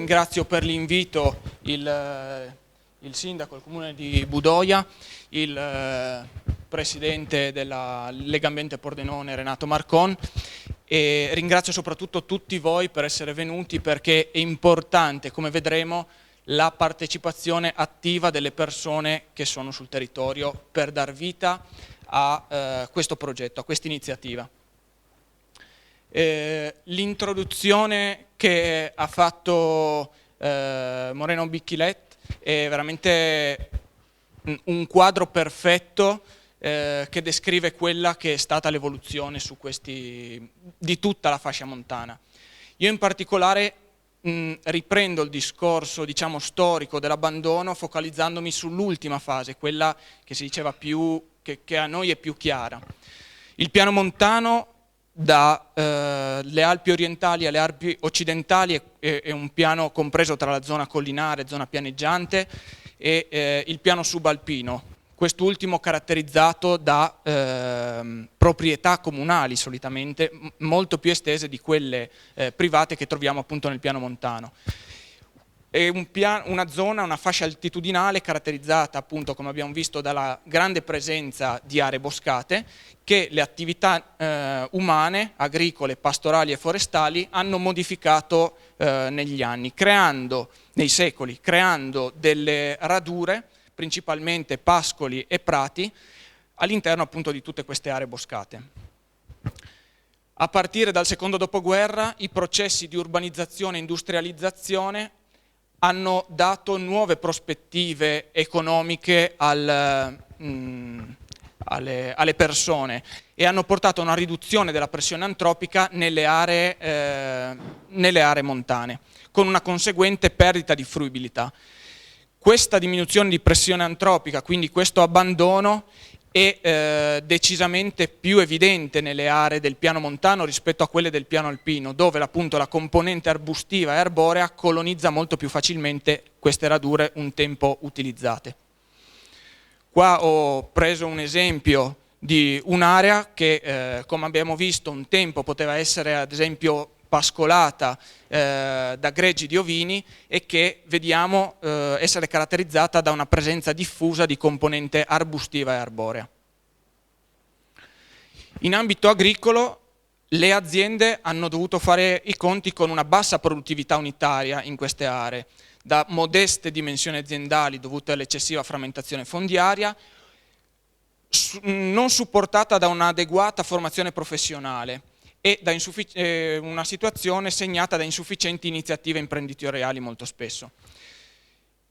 ringrazio per l'invito il sindaco del comune di Budoia, il presidente della Lega Ambiente Pordenone Renato Marcon, e ringrazio soprattutto tutti voi per essere venuti, perché è importante, come vedremo, la partecipazione attiva delle persone che sono sul territorio per dar vita a questo progetto, a questa iniziativa. L'introduzione che ha fatto Moreno Bicchilet è veramente un quadro perfetto che descrive quella che è stata l'evoluzione di tutta la fascia montana. Io in particolare riprendo il discorso, diciamo, storico dell'abbandono, focalizzandomi sull'ultima fase, quella che si diceva che a noi è più chiara. Il piano montano dalle Alpi orientali alle Alpi occidentali è un piano compreso tra la zona collinare, zona pianeggiante, e il piano subalpino, quest'ultimo caratterizzato da proprietà comunali solitamente molto più estese di quelle private che troviamo appunto nel piano montano. È una fascia altitudinale caratterizzata appunto, come abbiamo visto, dalla grande presenza di aree boscate che le attività umane, agricole, pastorali e forestali hanno modificato negli anni, nei secoli, creando delle radure, principalmente pascoli e prati, all'interno appunto di tutte queste aree boscate. A partire dal secondo dopoguerra i processi di urbanizzazione e industrializzazione hanno dato nuove prospettive economiche alle persone e hanno portato a una riduzione della pressione antropica nelle aree montane, con una conseguente perdita di fruibilità. Questa diminuzione di pressione antropica, quindi questo abbandono, è decisamente più evidente nelle aree del piano montano rispetto a quelle del piano alpino, dove appunto la componente arbustiva e arborea colonizza molto più facilmente queste radure un tempo utilizzate. Qua ho preso un esempio di un'area che, come abbiamo visto, un tempo poteva essere ad esempio pascolata da greggi di ovini e che vediamo essere caratterizzata da una presenza diffusa di componente arbustiva e arborea. In ambito agricolo le aziende hanno dovuto fare i conti con una bassa produttività unitaria in queste aree, da modeste dimensioni aziendali dovute all'eccessiva frammentazione fondiaria, non supportata da un'adeguata formazione professionale, e da una situazione segnata da insufficienti iniziative imprenditoriali molto spesso.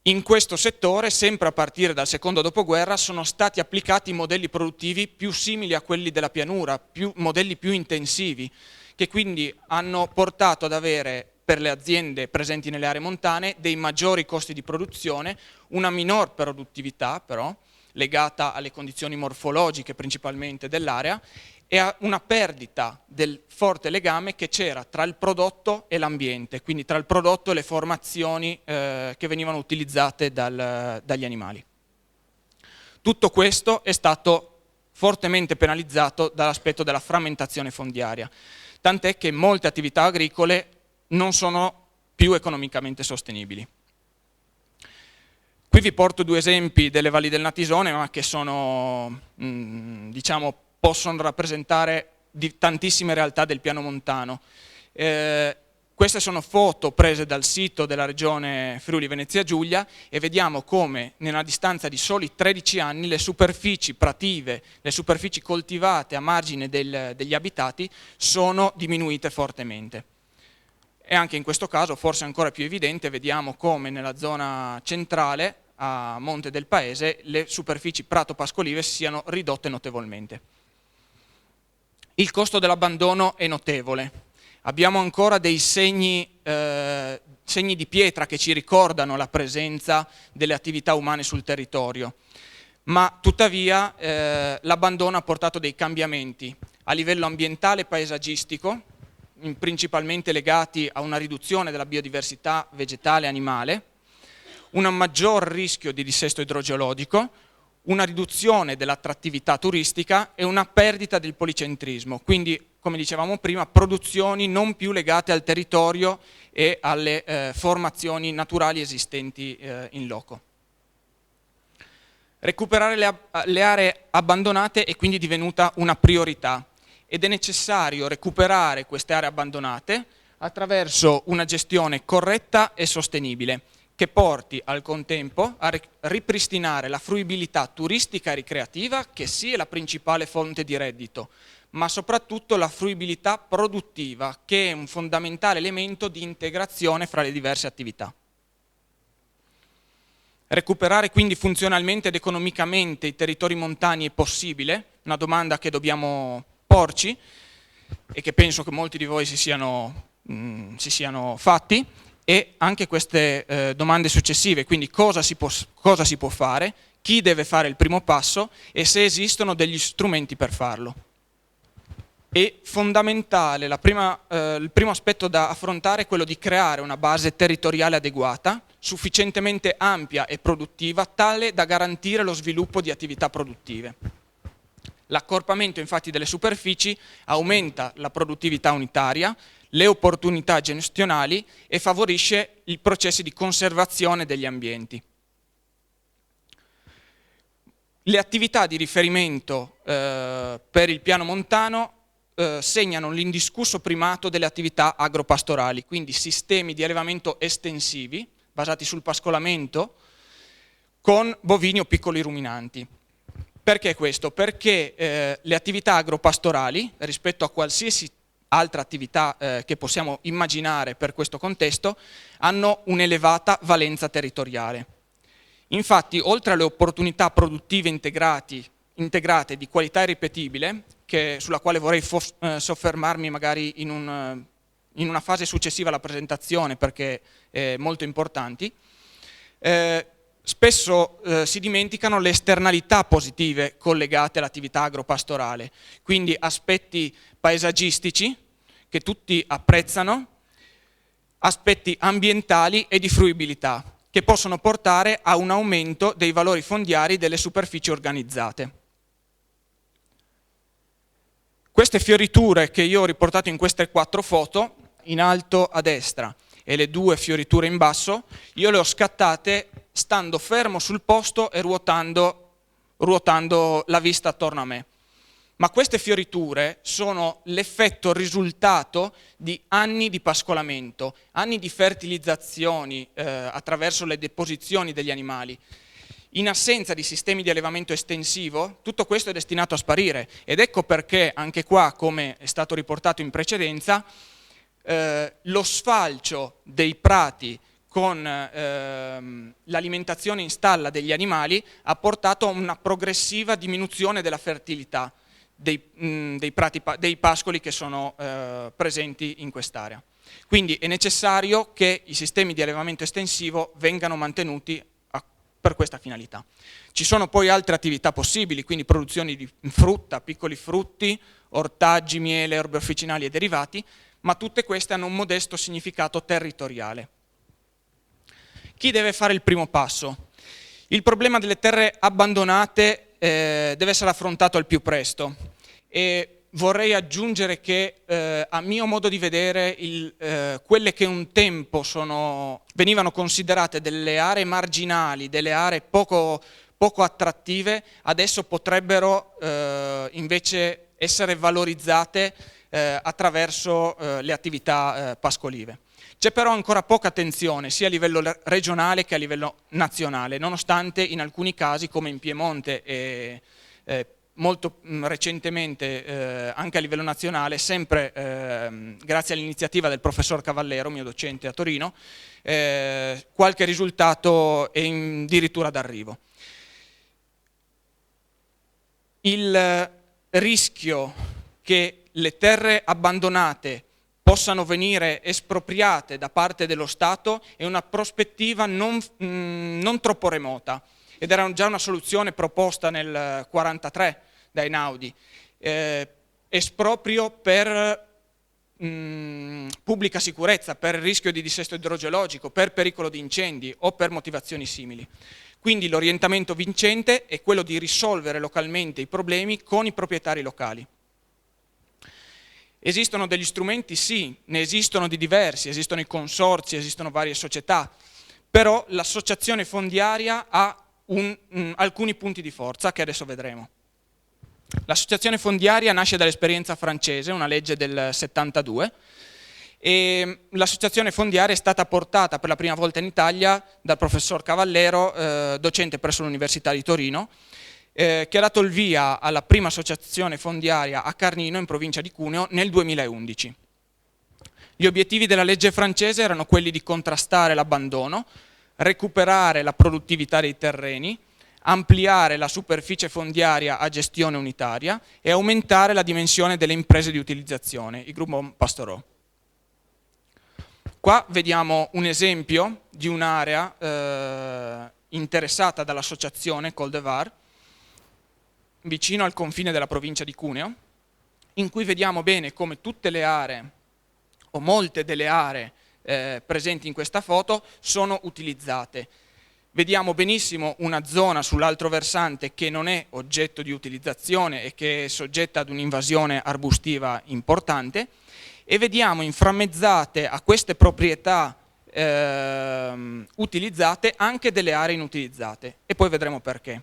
In questo settore, sempre a partire dal secondo dopoguerra, sono stati applicati modelli produttivi più simili a quelli della pianura, modelli più intensivi, che quindi hanno portato ad avere per le aziende presenti nelle aree montane dei maggiori costi di produzione, una minor produttività però, legata alle condizioni morfologiche principalmente dell'area, e a una perdita del forte legame che c'era tra il prodotto e l'ambiente, quindi tra il prodotto e le formazioni che venivano utilizzate dagli animali. Tutto questo è stato fortemente penalizzato dall'aspetto della frammentazione fondiaria, tant'è che molte attività agricole non sono più economicamente sostenibili. Qui vi porto due esempi delle valli del Natisone, ma che sono, diciamo, possono rappresentare tantissime realtà del piano montano. Queste sono foto prese dal sito della regione Friuli Venezia Giulia e vediamo come nella distanza di soli 13 anni le superfici prative, le superfici coltivate a margine degli abitati sono diminuite fortemente. E anche in questo caso, forse ancora più evidente, vediamo come nella zona centrale, a monte del paese, le superfici prato-pascolive siano ridotte notevolmente. Il costo dell'abbandono è notevole. Abbiamo ancora dei segni di pietra che ci ricordano la presenza delle attività umane sul territorio, ma tuttavia l'abbandono ha portato dei cambiamenti a livello ambientale e paesaggistico, principalmente legati a una riduzione della biodiversità vegetale e animale, un maggior rischio di dissesto idrogeologico, una riduzione dell'attrattività turistica e una perdita del policentrismo. Quindi, come dicevamo prima, produzioni non più legate al territorio e alle formazioni naturali esistenti in loco. Recuperare le aree abbandonate è quindi divenuta una priorità ed è necessario recuperare queste aree abbandonate attraverso una gestione corretta e sostenibile che porti al contempo a ripristinare la fruibilità turistica e ricreativa, che sì è la principale fonte di reddito, ma soprattutto la fruibilità produttiva, che è un fondamentale elemento di integrazione fra le diverse attività. Recuperare quindi funzionalmente ed economicamente i territori montani è possibile? Una domanda che dobbiamo porci e che penso che molti di voi si siano fatti, e anche queste domande successive, quindi cosa si può fare, chi deve fare il primo passo e se esistono degli strumenti per farlo. È fondamentale, il primo aspetto da affrontare è quello di creare una base territoriale adeguata, sufficientemente ampia e produttiva, tale da garantire lo sviluppo di attività produttive. L'accorpamento infatti delle superfici aumenta la produttività unitaria, le opportunità gestionali e favorisce i processi di conservazione degli ambienti. Le attività di riferimento per il piano montano segnano l'indiscusso primato delle attività agropastorali, quindi sistemi di allevamento estensivi basati sul pascolamento con bovini o piccoli ruminanti. Perché questo? Perché le attività agropastorali, rispetto a qualsiasi altra attività che possiamo immaginare per questo contesto, hanno un'elevata valenza territoriale. Infatti, oltre alle opportunità produttive integrate di qualità irripetibile, sulla quale vorrei soffermarmi magari in una fase successiva alla presentazione perché molto importanti, spesso si dimenticano le esternalità positive collegate all'attività agropastorale, quindi aspetti paesaggistici che tutti apprezzano, aspetti ambientali e di fruibilità, che possono portare a un aumento dei valori fondiari delle superfici organizzate. Queste fioriture che io ho riportato in queste 4 foto, in alto a destra e le 2 fioriture in basso, io le ho scattate stando fermo sul posto e ruotando la vista attorno a me. Ma queste fioriture sono l'effetto risultato di anni di pascolamento, anni di fertilizzazioni attraverso le deposizioni degli animali. In assenza di sistemi di allevamento estensivo, tutto questo è destinato a sparire ed ecco perché anche qua, come è stato riportato in precedenza, lo sfalcio dei prati con l'alimentazione in stalla degli animali ha portato a una progressiva diminuzione della fertilità dei pascoli che sono presenti in quest'area. Quindi è necessario che i sistemi di allevamento estensivo vengano mantenuti per questa finalità. Ci sono poi altre attività possibili, quindi produzioni di frutta, piccoli frutti, ortaggi, miele, erbe officinali e derivati, ma tutte queste hanno un modesto significato territoriale. Chi deve fare il primo passo? Il problema delle terre abbandonate deve essere affrontato al più presto e vorrei aggiungere che a mio modo di vedere quelle che un tempo venivano considerate delle aree marginali, delle aree poco attrattive, adesso potrebbero invece essere valorizzate attraverso le attività pascolive. C'è però ancora poca attenzione sia a livello regionale che a livello nazionale, nonostante in alcuni casi, come in Piemonte e molto recentemente anche a livello nazionale, sempre grazie all'iniziativa del professor Cavallero, mio docente a Torino, qualche risultato è addirittura d'arrivo. Il rischio che le terre abbandonate possano venire espropriate da parte dello Stato è una prospettiva non troppo remota ed era già una soluzione proposta nel 1943 da Einaudi, esproprio per pubblica sicurezza, per rischio di dissesto idrogeologico, per pericolo di incendi o per motivazioni simili. Quindi l'orientamento vincente è quello di risolvere localmente i problemi con i proprietari locali. Esistono degli strumenti? Sì, ne esistono di diversi, esistono i consorzi, esistono varie società, però l'associazione fondiaria ha alcuni punti di forza che adesso vedremo. L'associazione fondiaria nasce dall'esperienza francese, una legge del 72, e l'associazione fondiaria è stata portata per la prima volta in Italia dal professor Cavallero, docente presso l'Università di Torino, che ha dato il via alla prima associazione fondiaria a Carnino, in provincia di Cuneo, nel 2011. Gli obiettivi della legge francese erano quelli di contrastare l'abbandono, recuperare la produttività dei terreni, ampliare la superficie fondiaria a gestione unitaria e aumentare la dimensione delle imprese di utilizzazione, i Groupements pastoraux. Qua vediamo un esempio di un'area interessata dall'associazione Col de Var, vicino al confine della provincia di Cuneo, in cui vediamo bene come tutte le aree, o molte delle aree presenti in questa foto, sono utilizzate. Vediamo benissimo una zona sull'altro versante che non è oggetto di utilizzazione e che è soggetta ad un'invasione arbustiva importante, e vediamo inframmezzate a queste proprietà utilizzate anche delle aree inutilizzate, e poi vedremo perché.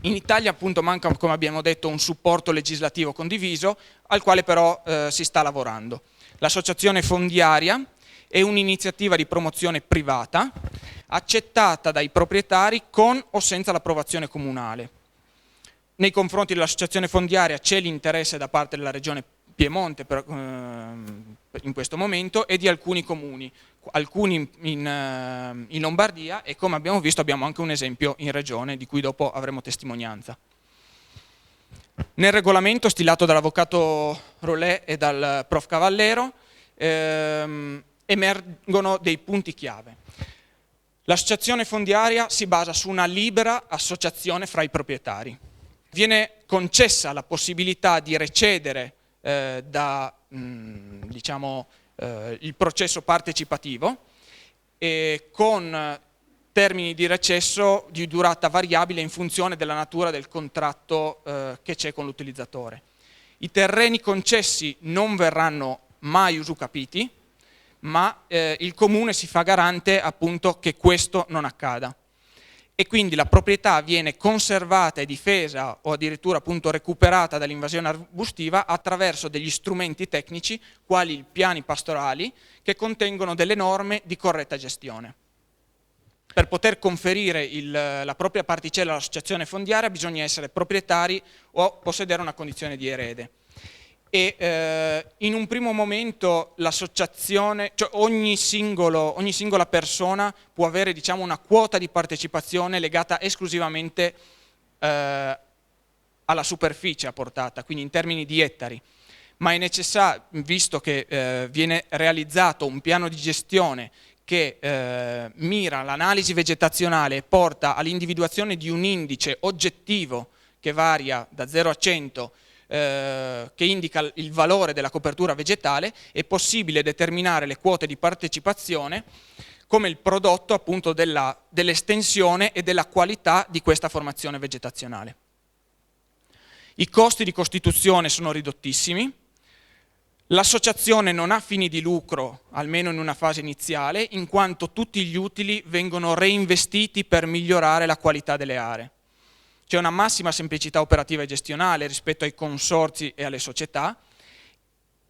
In Italia appunto manca, come abbiamo detto, un supporto legislativo condiviso, al quale però si sta lavorando. L'associazione fondiaria è un'iniziativa di promozione privata, accettata dai proprietari con o senza l'approvazione comunale. Nei confronti dell'associazione fondiaria c'è l'interesse da parte della Regione Piemonte in questo momento e di alcuni comuni, alcuni in Lombardia, e come abbiamo visto abbiamo anche un esempio in Regione di cui dopo avremo testimonianza. Nel regolamento stilato dall'avvocato Rolè e dal prof Cavallero emergono dei punti chiave. L'associazione fondiaria si basa su una libera associazione fra i proprietari. Viene concessa la possibilità di recedere il processo partecipativo, e con termini di recesso di durata variabile in funzione della natura del contratto che c'è con l'utilizzatore. I terreni concessi non verranno mai usucapiti, ma il comune si fa garante appunto che questo non accada. E quindi la proprietà viene conservata e difesa o addirittura appunto recuperata dall'invasione arbustiva attraverso degli strumenti tecnici quali i piani pastorali, che contengono delle norme di corretta gestione. Per poter conferire la propria particella all'associazione fondiaria bisogna essere proprietari o possedere una condizione di erede. E in un primo momento l'associazione, cioè ogni singola persona può avere, diciamo, una quota di partecipazione legata esclusivamente alla superficie a portata, quindi in termini di ettari, ma è necessario, visto che viene realizzato un piano di gestione che mira l'analisi vegetazionale e porta all'individuazione di un indice oggettivo che varia da 0 a 100, che indica il valore della copertura vegetale, è possibile determinare le quote di partecipazione come il prodotto appunto dell'estensione e della qualità di questa formazione vegetazionale. I costi di costituzione sono ridottissimi, l'associazione non ha fini di lucro, almeno in una fase iniziale, in quanto tutti gli utili vengono reinvestiti per migliorare la qualità delle aree. C'è una massima semplicità operativa e gestionale rispetto ai consorzi e alle società,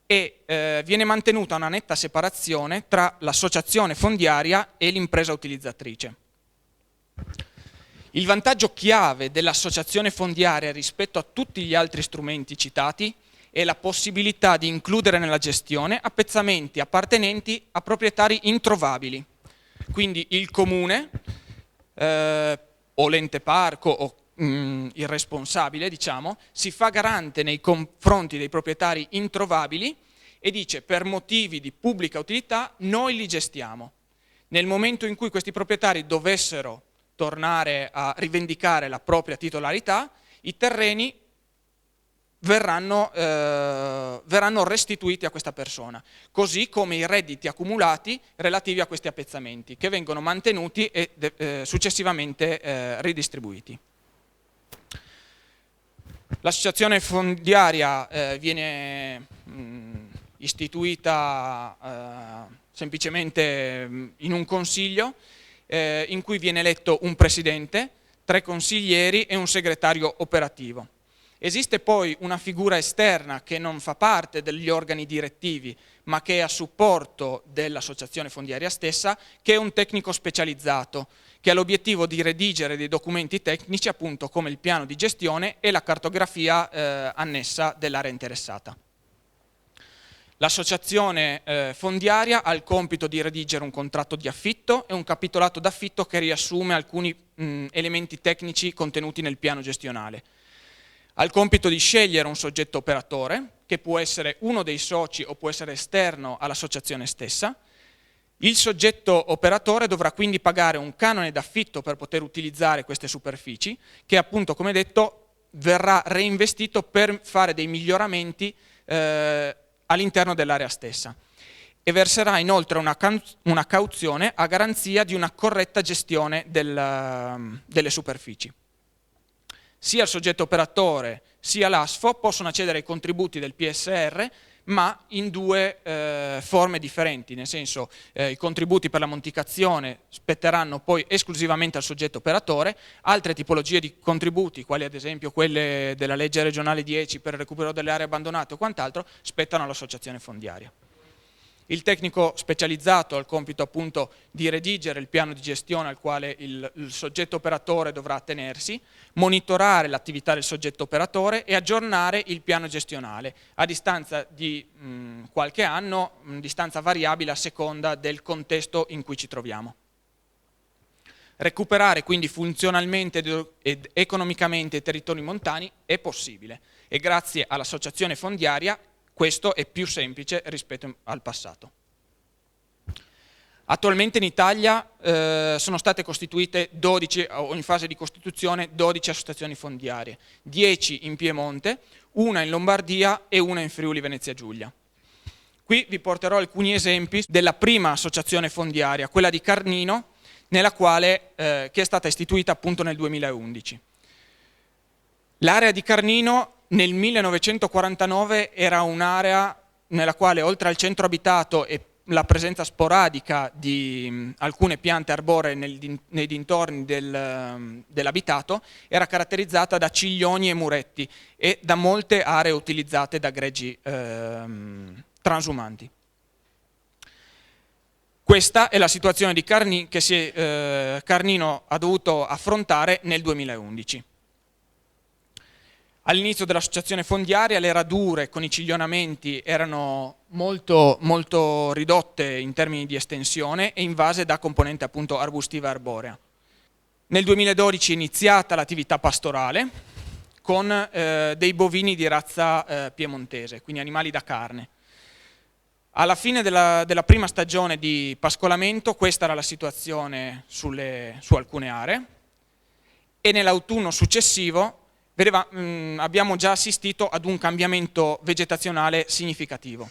e viene mantenuta una netta separazione tra l'associazione fondiaria e l'impresa utilizzatrice. Il vantaggio chiave dell'associazione fondiaria rispetto a tutti gli altri strumenti citati è la possibilità di includere nella gestione appezzamenti appartenenti a proprietari introvabili. Quindi il comune o l'ente parco o il responsabile, diciamo, si fa garante nei confronti dei proprietari introvabili e dice: per motivi di pubblica utilità noi li gestiamo. Nel momento in cui questi proprietari dovessero tornare a rivendicare la propria titolarità, i terreni verranno restituiti a questa persona, così come i redditi accumulati relativi a questi appezzamenti, che vengono mantenuti e successivamente ridistribuiti. L'associazione fondiaria viene istituita semplicemente in un consiglio in cui viene eletto un presidente, 3 consiglieri e un segretario operativo. Esiste poi una figura esterna che non fa parte degli organi direttivi, ma che è a supporto dell'associazione fondiaria stessa, che è un tecnico specializzato, che ha l'obiettivo di redigere dei documenti tecnici, appunto come il piano di gestione e la cartografia annessa dell'area interessata. L'associazione fondiaria ha il compito di redigere un contratto di affitto e un capitolato d'affitto che riassume alcuni elementi tecnici contenuti nel piano gestionale. Ha il compito di scegliere un soggetto operatore, che può essere uno dei soci o può essere esterno all'associazione stessa. Il soggetto operatore dovrà quindi pagare un canone d'affitto per poter utilizzare queste superfici, che appunto, come detto, verrà reinvestito per fare dei miglioramenti all'interno dell'area stessa. E verserà inoltre una cauzione a garanzia di una corretta gestione delle superfici. Sia il soggetto operatore sia l'ASFO possono accedere ai contributi del PSR, ma in 2 forme differenti, nel senso i contributi per la monticazione spetteranno poi esclusivamente al soggetto operatore, altre tipologie di contributi, quali ad esempio quelle della legge regionale 10 per il recupero delle aree abbandonate o quant'altro, spettano all'associazione fondiaria. Il tecnico specializzato ha il compito appunto di redigere il piano di gestione al quale il soggetto operatore dovrà attenersi, monitorare l'attività del soggetto operatore e aggiornare il piano gestionale a distanza di qualche anno, distanza variabile a seconda del contesto in cui ci troviamo. Recuperare quindi funzionalmente ed economicamente i territori montani è possibile e grazie all'associazione fondiaria questo è più semplice rispetto al passato. Attualmente in Italia sono state costituite 12, o in fase di costituzione, 12 associazioni fondiarie, 10 in Piemonte, una in Lombardia e una in Friuli Venezia Giulia. Qui vi porterò alcuni esempi della prima associazione fondiaria, quella di Carnino, che è stata istituita appunto nel 2011. L'area di Carnino nel 1949 era un'area nella quale oltre al centro abitato e la presenza sporadica di alcune piante arboree nei dintorni dell'abitato era caratterizzata da ciglioni e muretti e da molte aree utilizzate da greggi transumanti. Questa è la situazione di che Carnino ha dovuto affrontare nel 2011. All'inizio dell'associazione fondiaria le radure con i ciglionamenti erano molto ridotte in termini di estensione e invase da componente appunto arbustiva e arborea. Nel 2012 è iniziata l'attività pastorale con dei bovini di razza piemontese, quindi animali da carne. Alla fine della prima stagione di pascolamento questa era la situazione su alcune aree e nell'autunno successivo abbiamo già assistito ad un cambiamento vegetazionale significativo.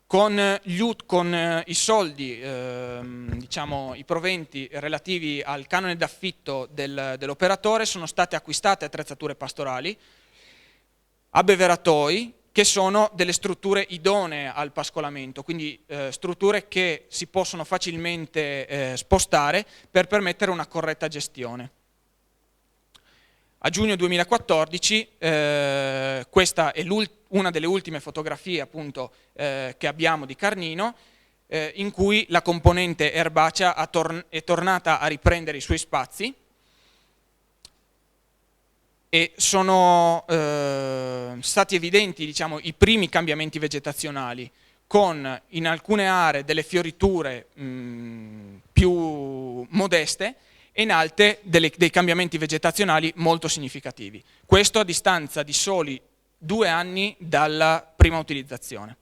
Con i soldi, diciamo, i proventi relativi al canone d'affitto dell'operatore sono state acquistate attrezzature pastorali, abbeveratoi, che sono delle strutture idonee al pascolamento, quindi strutture che si possono facilmente spostare per permettere una corretta gestione. A giugno 2014, questa è una delle ultime fotografie appunto, che abbiamo di Carnino, in cui la componente erbacea è tornata a riprendere i suoi spazi e sono stati evidenti, diciamo, i primi cambiamenti vegetazionali, con in alcune aree delle fioriture più modeste e in altre dei cambiamenti vegetazionali molto significativi. Questo a distanza di soli 2 anni dalla prima utilizzazione.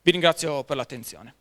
Vi ringrazio per l'attenzione.